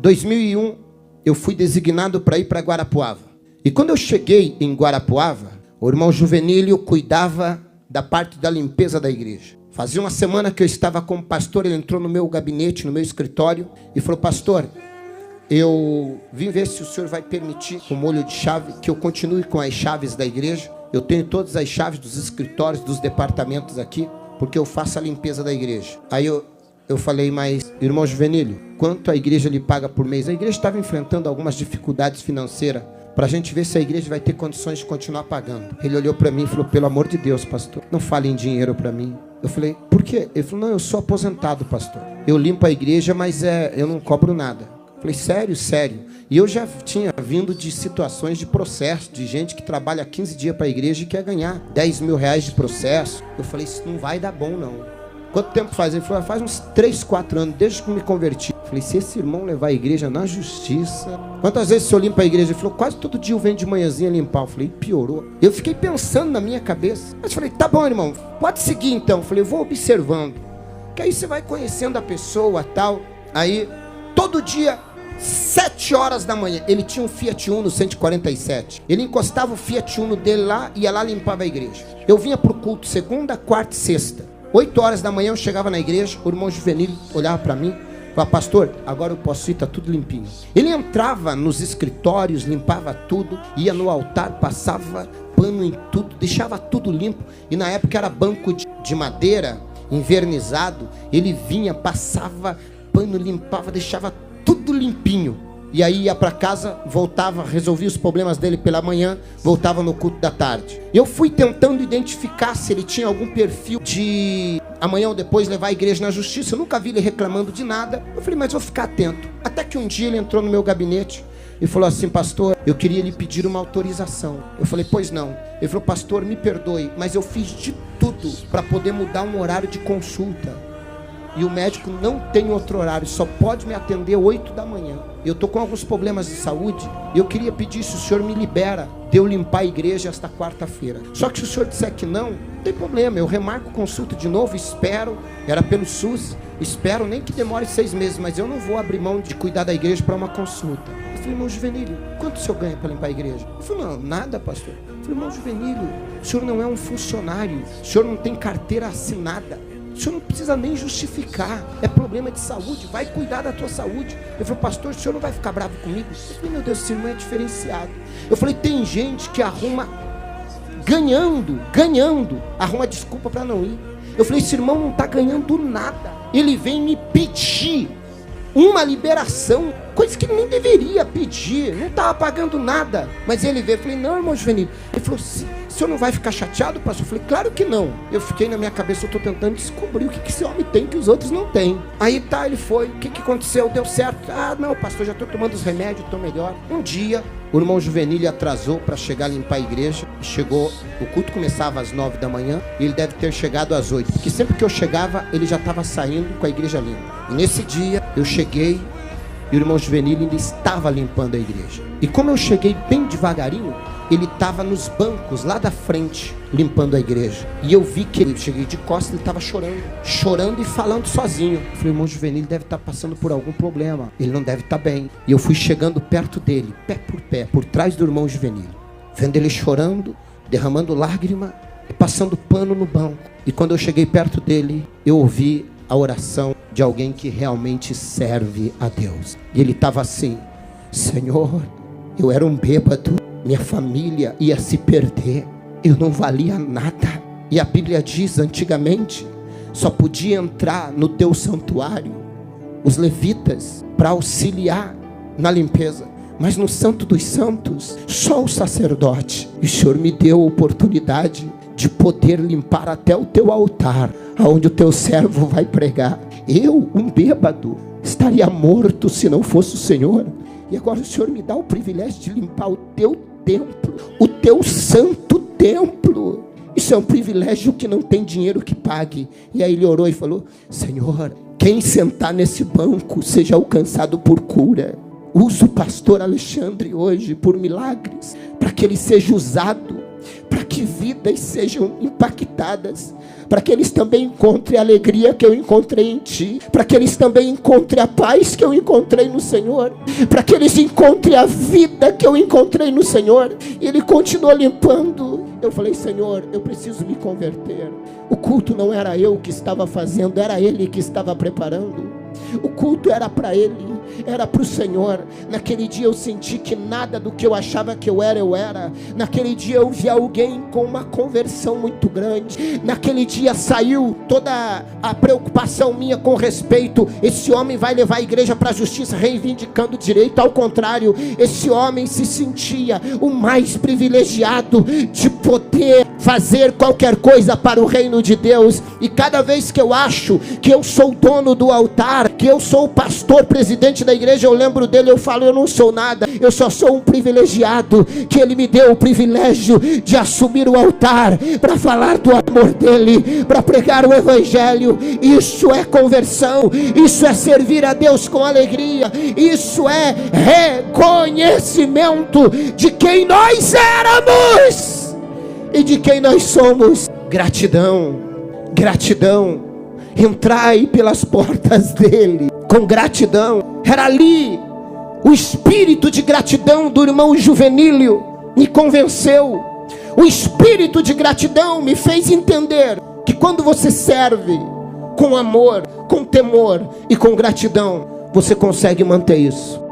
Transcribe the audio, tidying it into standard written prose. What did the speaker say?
2001, eu fui designado para ir para Guarapuava. E quando eu cheguei em Guarapuava, o irmão Juvenílio cuidava da parte da limpeza da igreja. Fazia uma semana que eu estava como pastor, ele entrou no meu gabinete, no meu escritório, e falou: pastor, eu vim ver se o senhor vai permitir, com molho de chave, que eu continue com as chaves da igreja. Eu tenho todas as chaves dos escritórios, dos departamentos aqui, porque eu faço a limpeza da igreja. Aí eu falei: mas, irmão Juvenílio, quanto a igreja lhe paga por mês? A igreja estava enfrentando algumas dificuldades financeiras, para a gente ver se a igreja vai ter condições de continuar pagando. Ele olhou para mim e falou: pelo amor de Deus, pastor, não fale em dinheiro para mim. Eu falei: por quê? Ele falou: não, eu sou aposentado, pastor. Eu limpo a igreja, mas eu não cobro nada. Eu falei: sério? Sério. E eu já tinha vindo de situações de processo, de gente que trabalha 15 dias para a igreja e quer ganhar 10 mil reais de processo. Eu falei: isso não vai dar bom, não. Quanto tempo faz? Ele falou: faz uns 3, 4 anos, desde que me converti. Eu falei: se esse irmão levar a igreja na justiça... Quantas vezes o senhor limpa a igreja? Ele falou: quase todo dia eu venho de manhãzinha limpar. Eu falei: piorou. Eu fiquei pensando na minha cabeça. Mas eu falei: tá bom, irmão, pode seguir então. Eu falei: eu vou observando. Que aí você vai conhecendo a pessoa e tal. Aí, todo dia, 7 horas da manhã, ele tinha um Fiat Uno 147. Ele encostava o Fiat Uno dele lá e ia lá limpava a igreja. Eu vinha pro culto segunda, quarta e sexta. 8 horas da manhã eu chegava na igreja, o irmão Juvenílio olhava para mim, falava: pastor, agora eu posso ir, tá tudo limpinho. Ele entrava nos escritórios, limpava tudo, ia no altar, passava pano em tudo, deixava tudo limpo. E na época era banco de madeira, envernizado. Ele vinha, passava pano, limpava, deixava tudo limpinho. E aí ia para casa, voltava, resolvia os problemas dele pela manhã, voltava no culto da tarde. Eu fui tentando identificar se ele tinha algum perfil de amanhã ou depois levar a igreja na justiça. Eu nunca vi ele reclamando de nada. Eu falei: mas vou ficar atento. Até que um dia ele entrou no meu gabinete e falou assim: pastor, eu queria lhe pedir uma autorização. Eu falei: pois não. Ele falou: pastor, me perdoe, mas eu fiz de tudo para poder mudar um horário de consulta. E o médico não tem outro horário, só pode me atender 8 da manhã. Eu estou com alguns problemas de saúde e eu queria pedir se o senhor me libera de eu limpar a igreja esta quarta-feira. Só que se o senhor disser que não tem problema, eu remarco consulta de novo, espero, era pelo SUS, espero nem que demore 6 meses, mas eu não vou abrir mão de cuidar da igreja para uma consulta. Eu falei: irmão Juvenílio, quanto o senhor ganha para limpar a igreja? Ele falou: não, nada, pastor. Eu falei: irmão Juvenílio, o senhor não é um funcionário, o senhor não tem carteira assinada. O senhor não precisa nem justificar. É problema de saúde, vai cuidar da tua saúde. Ele falou: pastor, o senhor não vai ficar bravo comigo? Eu falei: meu Deus, esse irmão é diferenciado. Eu falei: tem gente que arruma, ganhando, arruma desculpa para não ir. Eu falei: esse irmão não está ganhando nada. Ele vem me pedir uma liberação, coisa que ele nem deveria pedir, não estava pagando nada. Mas ele veio, eu falei: não, irmão Juvenílio. Ele falou: o senhor não vai ficar chateado, pastor? Eu falei: claro que não. Eu fiquei na minha cabeça, eu estou tentando descobrir o que esse homem tem que os outros não têm. Aí tá, ele foi, o que aconteceu? Deu certo? Ah, não, pastor, já estou tomando os remédios, estou melhor. Um dia, o irmão Juvenílio atrasou para chegar a limpar a igreja. Chegou, o culto começava às 9 da manhã, e ele deve ter chegado às 8, porque sempre que eu chegava, ele já estava saindo com a igreja limpa. E nesse dia, eu cheguei, e o irmão Juvenílio ainda estava limpando a igreja. E como eu cheguei bem devagarinho, ele estava nos bancos lá da frente, limpando a igreja. E eu vi que ele, cheguei de costas, ele estava chorando e falando sozinho. Eu falei: irmão Juvenílio deve estar passando por algum problema, ele não deve estar bem. E eu fui chegando perto dele, pé, por trás do irmão Juvenílio, vendo ele chorando, derramando lágrima e passando pano no banco. E quando eu cheguei perto dele, eu ouvi a oração de alguém que realmente serve a Deus. E ele estava assim: Senhor, eu era um bêbado, minha família ia se perder, eu não valia nada. E a Bíblia diz, antigamente, só podia entrar no teu santuário os levitas para auxiliar na limpeza, mas no Santo dos Santos, só o sacerdote. E o Senhor me deu a oportunidade de poder limpar até o teu altar, aonde o teu servo vai pregar. Eu, um bêbado, estaria morto se não fosse o Senhor. E agora o Senhor me dá o privilégio de limpar o teu templo, o teu santo templo. Isso é um privilégio que não tem dinheiro que pague. E aí ele orou e falou: Senhor, quem sentar nesse banco seja alcançado por cura. Usa o pastor Alexandre hoje por milagres, para que ele seja usado para que vidas sejam impactadas, para que eles também encontrem a alegria que eu encontrei em Ti, para que eles também encontrem a paz que eu encontrei no Senhor, para que eles encontrem a vida que eu encontrei no Senhor. E Ele continuou limpando. Eu falei: Senhor, eu preciso me converter. O culto não era eu que estava fazendo, era Ele que estava preparando. O culto era para Ele, era para o Senhor. Naquele dia eu senti que nada do que eu achava que eu era. Naquele dia eu vi alguém com uma conversão muito grande. Naquele dia saiu toda a preocupação minha com respeito: esse homem vai levar a igreja para a justiça, reivindicando direito. Ao contrário, esse homem se sentia o mais privilegiado de poder fazer qualquer coisa para o reino de Deus. E cada vez que eu acho que eu sou dono do altar, que eu sou o pastor, presidente da igreja, eu lembro dele, eu falo: eu não sou nada, eu só sou um privilegiado, que Ele me deu o privilégio de assumir o altar, para falar do amor dele, para pregar o evangelho. Isso é conversão, isso é servir a Deus com alegria, isso é reconhecimento de quem nós éramos e de quem nós somos. Gratidão, gratidão. Entrai pelas portas dele com gratidão. Era ali o espírito de gratidão do irmão Juvenílio me convenceu. O espírito de gratidão me fez entender que quando você serve com amor, com temor e com gratidão, você consegue manter isso.